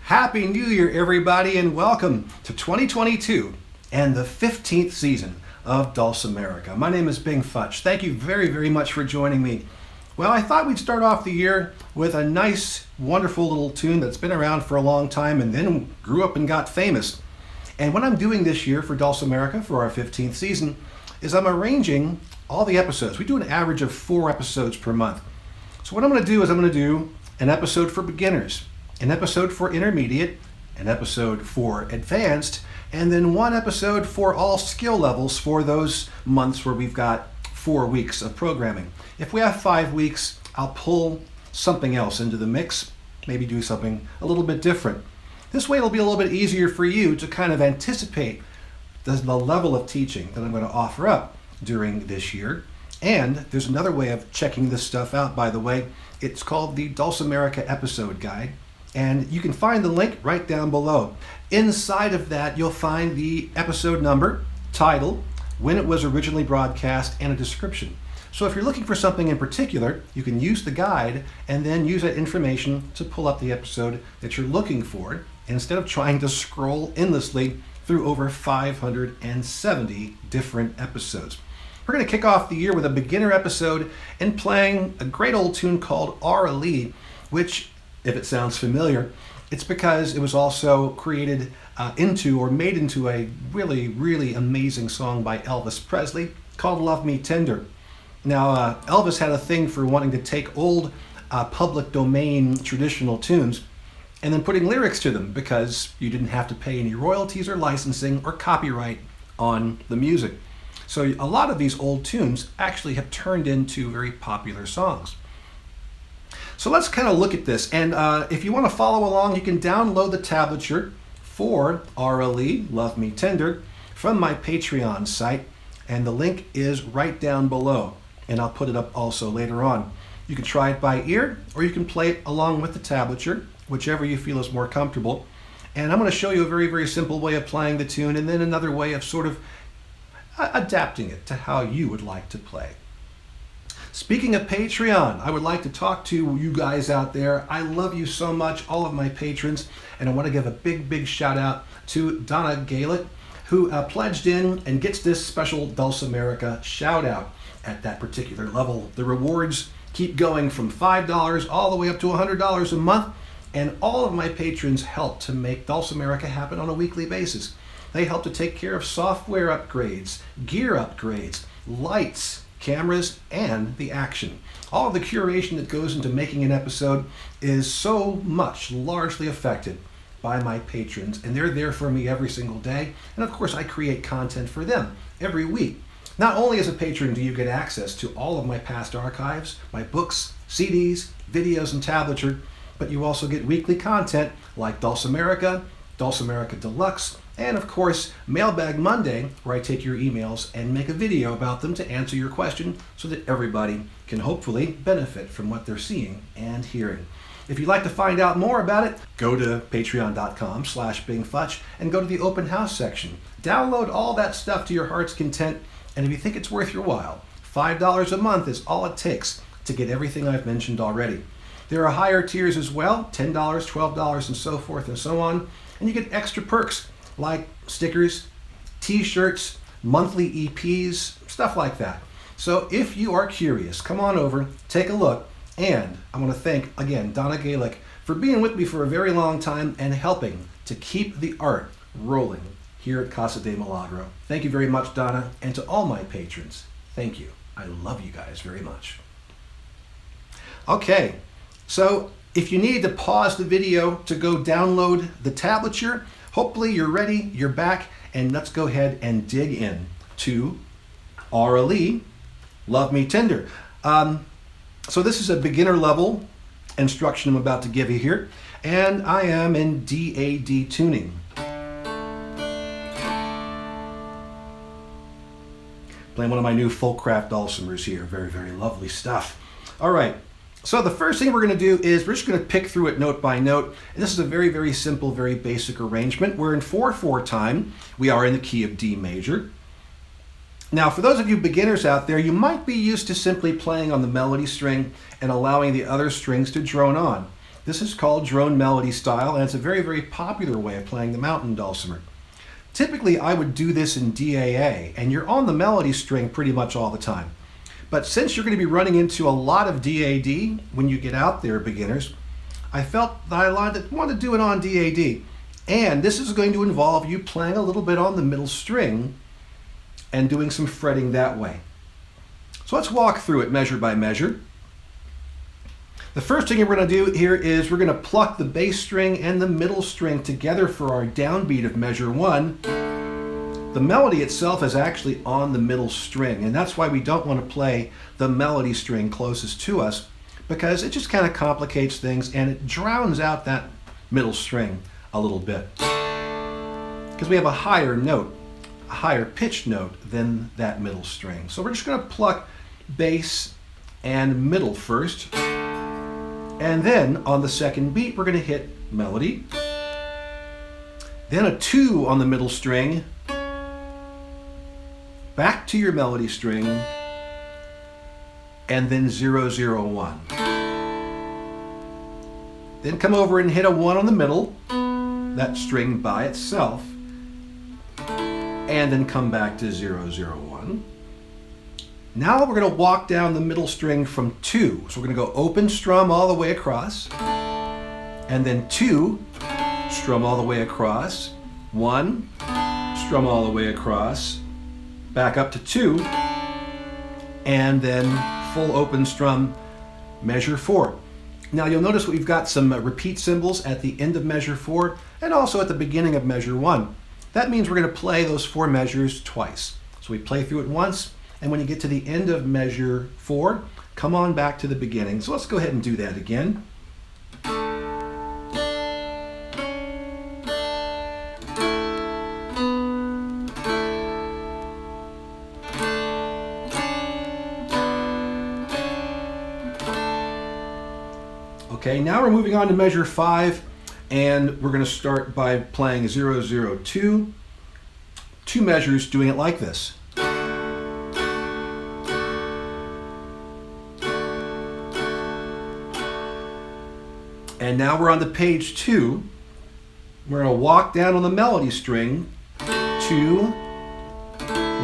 Happy New Year, everybody, and welcome to 2022 and the 15th season of Dulcimerica. My name is Futch. Thank you very much for joining me. Well, I thought we'd start off the year with a nice, wonderful little tune that's been around for a long time and then grew up and got famous. And what I'm doing this year for Dulcimerica, for our 15th season, is I'm arranging all the episodes. We do an average of 4 episodes per month. So what I'm going to do is I'm going to do an episode for beginners, an episode for intermediate, an episode for advanced, and then one episode for all skill levels for those months where we've got 4 weeks of programming. If we have 5 weeks, I'll pull something else into the mix, maybe do something a little bit different. This way it'll be a little bit easier for you to kind of anticipate the level of teaching that I'm going to offer up during this year. And there's another way of checking this stuff out, by the way. It's called the Dulcimerica Episode Guide, and you can find the link right down below. Inside of that, you'll find the episode number, title, when it was originally broadcast, and a description. So if you're looking for something in particular, you can use the guide and then use that information to pull up the episode that you're looking for, instead of trying to scroll endlessly through over 570 different episodes. We're going to kick off the year with a beginner episode and playing a great old tune called RLE, which, if it sounds familiar, it's because it was also created into or made into a really amazing song by Elvis Presley called Love Me Tender. Now, Elvis had a thing for wanting to take old public domain traditional tunes and then putting lyrics to them, because you didn't have to pay any royalties or licensing or copyright on the music. So a lot of these old tunes actually have turned into very popular songs. So let's kind of look at this. And if you want to follow along, you can download the tablature for RLE, Love Me Tender, from my Patreon site. And the link is right down below. And I'll put it up also later on. You can try it by ear, or you can play it along with the tablature, whichever you feel is more comfortable. And I'm going to show you a very simple way of playing the tune, and then another way of sort of adapting it to how you would like to play. Speaking of Patreon, I would like to talk to you guys out there. I love you so much, all of my patrons, and I want to give a big shout out to Donna Gaelic, who pledged in and gets this special Dulcimerica shout out at that particular level. The rewards keep going from $5 all the way up to $100 a month, and all of my patrons help to make Dulcimerica happen on a weekly basis. They help to take care of software upgrades, gear upgrades, lights, cameras, and the action. All of the curation that goes into making an episode is so much largely affected by my patrons, and they're there for me every single day. And of course, I create content for them every week. Not only as a patron do you get access to all of my past archives, my books, CDs, videos, and tablature, but you also get weekly content like Dulcimerica, Dulcimerica Deluxe, and of course, Mailbag Monday, where I take your emails and make a video about them to answer your question so that everybody can hopefully benefit from what they're seeing and hearing. If you'd like to find out more about it, go to patreon.com/bingfutch and go to the open house section. Download all that stuff to your heart's content, and if you think it's worth your while, $5 a month is all it takes to get everything I've mentioned already. There are higher tiers as well, $10, $12, and so forth and so on, and you get extra perks like stickers, t-shirts, monthly EPs, stuff like that. So if you are curious, come on over, take a look, and I want to thank, again, Donna Gaelic for being with me for a very long time and helping to keep the art rolling here at Casa de Milagro. Thank you very much, Donna, and to all my patrons, thank you. I love you guys very much. Okay, so if you need to pause the video to go download the tablature, hopefully you're ready, you're back, and let's go ahead and dig in to RLE, Love Me Tender. So this is a beginner level instruction I'm about to give you here, and I am in DAD tuning. Playing one of my new Folkcraft dulcimers here. Very lovely stuff. All right. So the first thing we're going to do is we're just going to pick through it note by note. And this is a very simple, very basic arrangement. We're in 4/4 time. We are in the key of D major. Now, for those of you beginners out there, you might be used to simply playing on the melody string and allowing the other strings to drone on. This is called drone melody style, and it's a very, very popular way of playing the mountain dulcimer. Typically, I would do this in DAA, and you're on the melody string pretty much all the time. But since you're going to be running into a lot of DAD when you get out there, beginners, I felt that I wanted to do it on DAD. And this is going to involve you playing a little bit on the middle string and doing some fretting that way. So let's walk through it measure by measure. The first thing we're going to do here is we're going to pluck the bass string and the middle string together for our downbeat of measure 1. The melody itself is actually on the middle string, and that's why we don't want to play the melody string closest to us, because it just kind of complicates things and it drowns out that middle string a little bit. Because we have a higher note, a higher pitched note than that middle string. So we're just going to pluck bass and middle first. And then on the second beat, we're going to hit melody. Then a 2 on the middle string. Back to your melody string. And then 0, 0, 1. Then come over and hit a 1 on the middle, that string by itself. And then come back to 0, 0, 1. Now we're going to walk down the middle string from 2. So we're going to go open strum all the way across, and then 2, strum all the way across, 1, strum all the way across, back up to 2, and then full open strum, measure 4. Now you'll notice we've got some repeat cymbals at the end of measure 4 and also at the beginning of measure 1. That means we're going to play those 4 measures twice. So we play through it once, and when you get to the end of measure 4, come on back to the beginning. So let's go ahead and do that again. Okay, now we're moving on to measure 5, and we're going to start by playing 0, 0, 2. 2 measures doing it like this. And now we're on to page 2. We're going to walk down on the melody string. 2,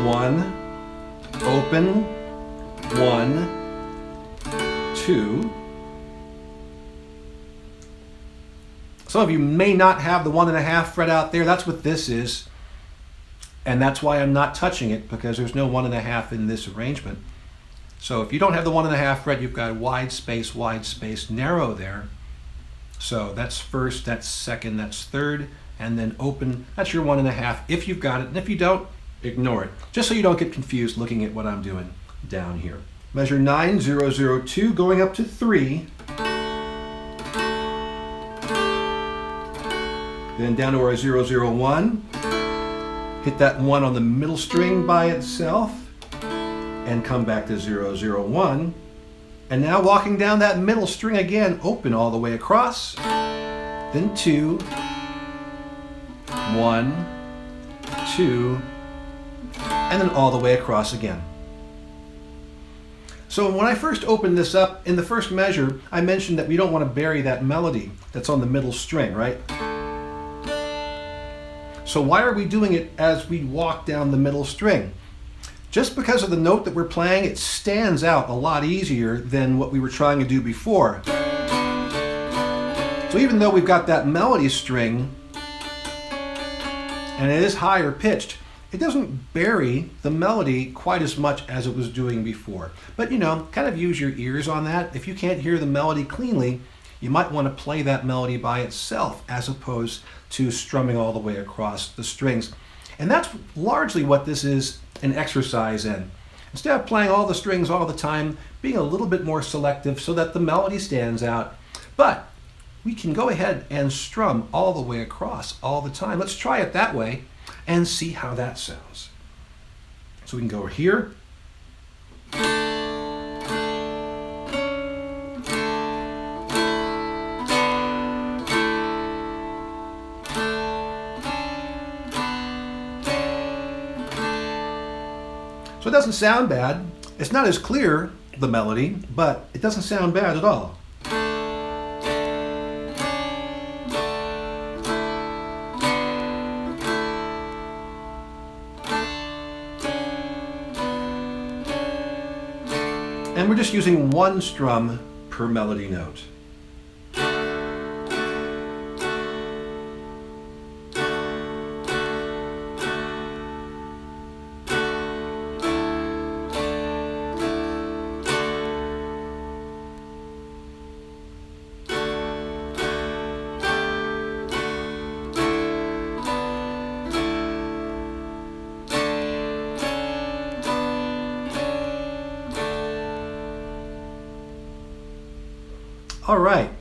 1, open, 1, 2. Some of you may not have the 1.5 fret out there. That's what this is. And that's why I'm not touching it, because there's no 1.5 in this arrangement. So if you don't have the 1.5 fret, you've got wide space, narrow there. So that's first, that's second, that's third, and then open. That's your 1.5 if you've got it. And if you don't, ignore it. Just so you don't get confused looking at what I'm doing down here. Measure 9, 0, 0, 2, going up to 3. Then down to our 0, 0, 1. Hit that 1 on the middle string by itself. And come back to 0, 0, 1. And now walking down that middle string again, open all the way across. Then 2, 1, 2, and then all the way across again. So when I first opened this up, in the first measure, I mentioned that we don't want to bury that melody that's on the middle string, right? So why are we doing it as we walk down the middle string? Just because of the note that we're playing, it stands out a lot easier than what we were trying to do before. So even though we've got that melody string, and it is higher pitched, it doesn't bury the melody quite as much as it was doing before. But you know, kind of use your ears on that. If you can't hear the melody cleanly, you might want to play that melody by itself as opposed to strumming all the way across the strings. And that's largely what this is an exercise in. Instead of playing all the strings all the time, being a little bit more selective so that the melody stands out. But we can go ahead and strum all the way across all the time. Let's try it that way and see how that sounds. So we can go over here. So it doesn't sound bad. It's not as clear, the melody, but it doesn't sound bad at all. And we're just using one strum per melody note. All right,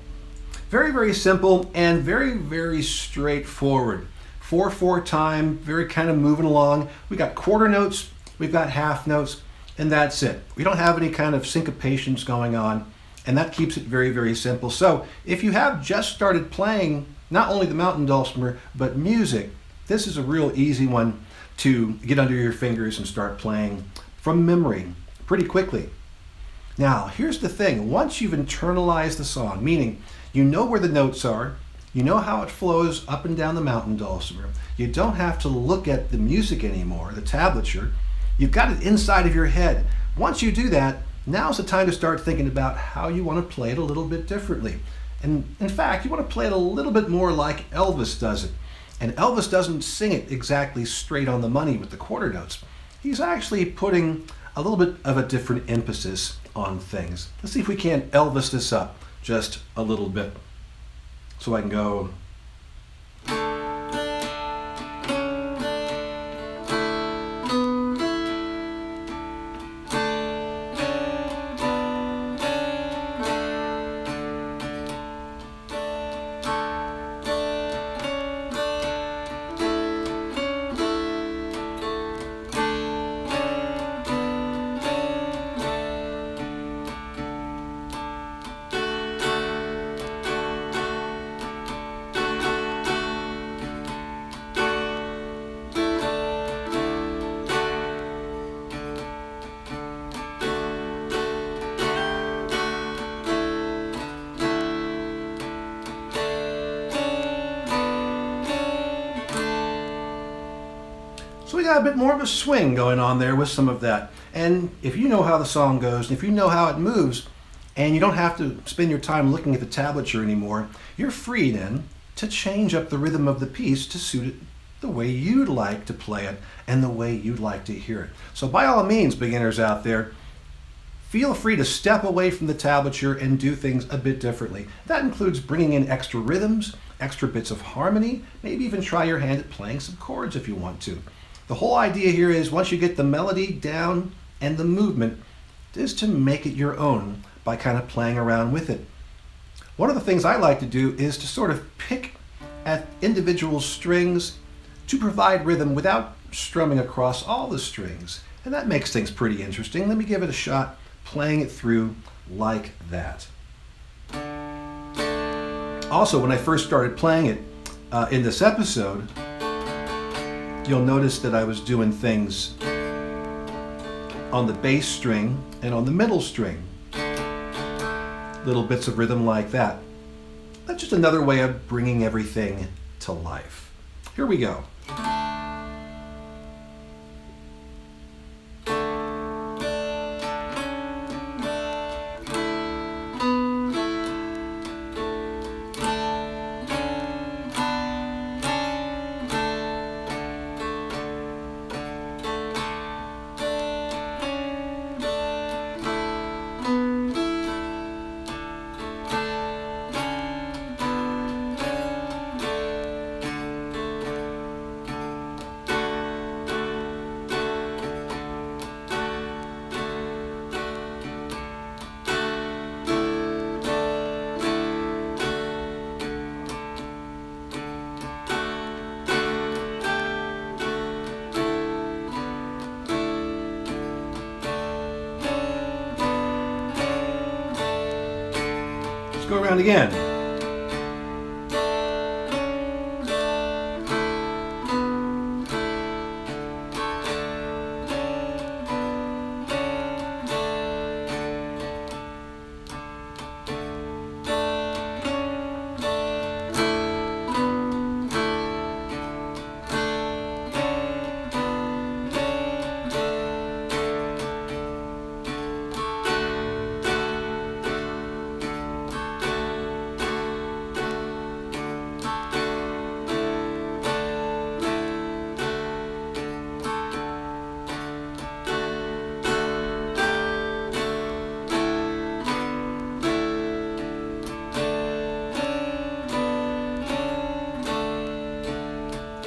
very, very simple and very, very straightforward. 4/4 time, very kind of moving along. We got quarter notes, we've got half notes, and that's it. We don't have any kind of syncopations going on, and that keeps it very, very simple. So if you have just started playing not only the mountain dulcimer, but music, this is a real easy one to get under your fingers and start playing from memory pretty quickly. Now, here's the thing. Once you've internalized the song, meaning you know where the notes are, you know how it flows up and down the mountain dulcimer, you don't have to look at the music anymore, the tablature, you've got it inside of your head. Once you do that, now's the time to start thinking about how you want to play it a little bit differently. And in fact, you want to play it a little bit more like Elvis does it. And Elvis doesn't sing it exactly straight on the money with the quarter notes. He's actually putting a little bit of a different emphasis on things. Let's see if we can't Elvis this up just a little bit. So I can go. So we got a bit more of a swing going on there with some of that. And if you know how the song goes, and if you know how it moves, and you don't have to spend your time looking at the tablature anymore, you're free then to change up the rhythm of the piece to suit it the way you'd like to play it and the way you'd like to hear it. So by all means, beginners out there, feel free to step away from the tablature and do things a bit differently. That includes bringing in extra rhythms, extra bits of harmony, maybe even try your hand at playing some chords if you want to. The whole idea here is once you get the melody down and the movement is to make it your own by kind of playing around with it. One of the things I like to do is to sort of pick at individual strings to provide rhythm without strumming across all the strings. And that makes things pretty interesting. Let me give it a shot playing it through like that. Also, when I first started playing it in this episode, you'll notice that I was doing things on the bass string and on the middle string. Little bits of rhythm like that. That's just another way of bringing everything to life. Here we go. Let's go around again.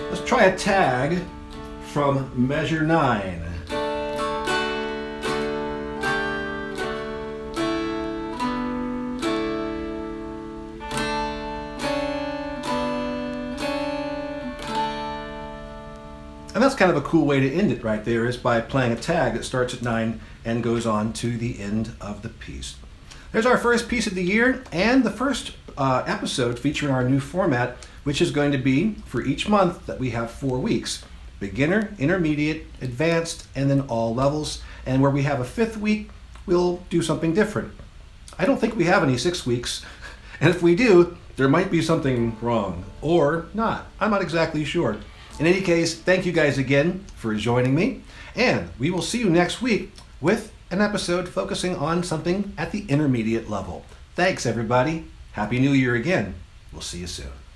Let's try a tag from measure 9. And that's kind of a cool way to end it right there, is by playing a tag that starts at 9 and goes on to the end of the piece. There's our first piece of the year and the first episode featuring our new format, which is going to be for each month that we have 4 weeks. Beginner, intermediate, advanced, and then all levels. And where we have a 5th week, we'll do something different. I don't think we have any 6 weeks. And if we do, there might be something wrong. Or not. I'm not exactly sure. In any case, thank you guys again for joining me, and we will see you next week with an episode focusing on something at the intermediate level. Thanks, everybody. Happy New Year again. We'll see you soon.